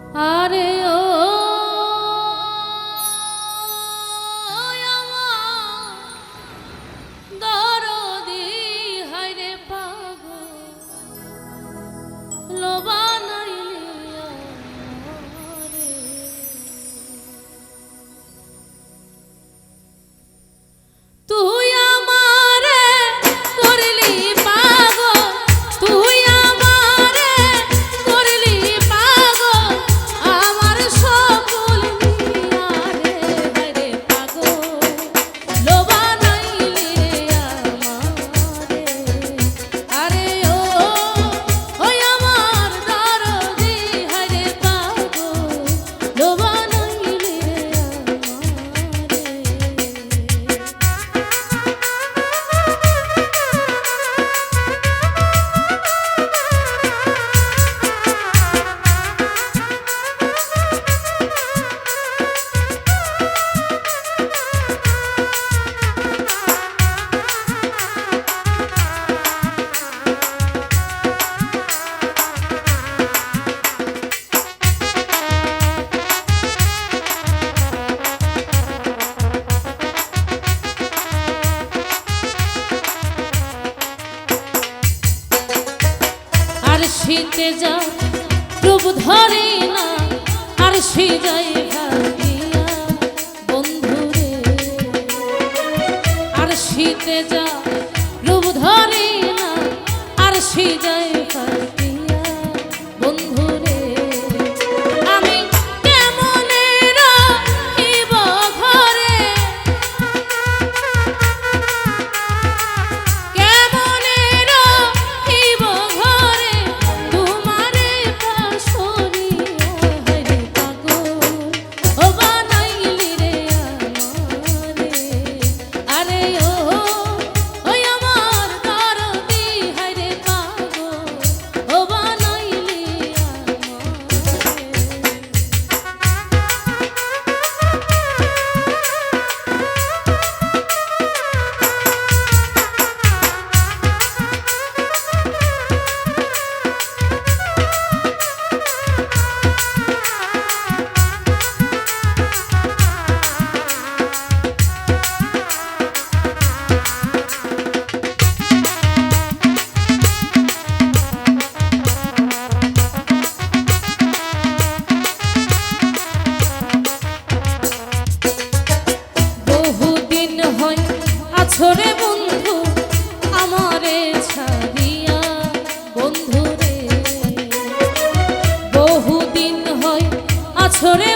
আরে ও দরদি হায়রে পাগল লোবানাইলি আমারে তুই আমারে করলি পাগল তুই আমারে করলি পাগল আমার সকল নিয়ারে হায়রে পাগল লোবানাইলি আমারে আরে ও ওই আমার দরদি হায়রে পাগল লোবানাইলি আর শীতে যা রূপ ধরে না আর সে যায় ভাবিয়া বন্ধুরে আর শীতে যা রূপ ধরে না আর সে যায় ভাবিয়া বন্ধুরে আমি কেমনে রাখিব ঘরে কেমনে রাখিব ঘরে তোমারে পাশরিয়া হায়রে পাগল ও বানাইলি রে আমারে আরে ও ওই আমার দরদি হায়রে পাগল ও বানাইলি বহুদিন হয় আছরে বন্ধু আমারে ছাড়িয়া বন্ধুরে বহুদিন হয় আছরে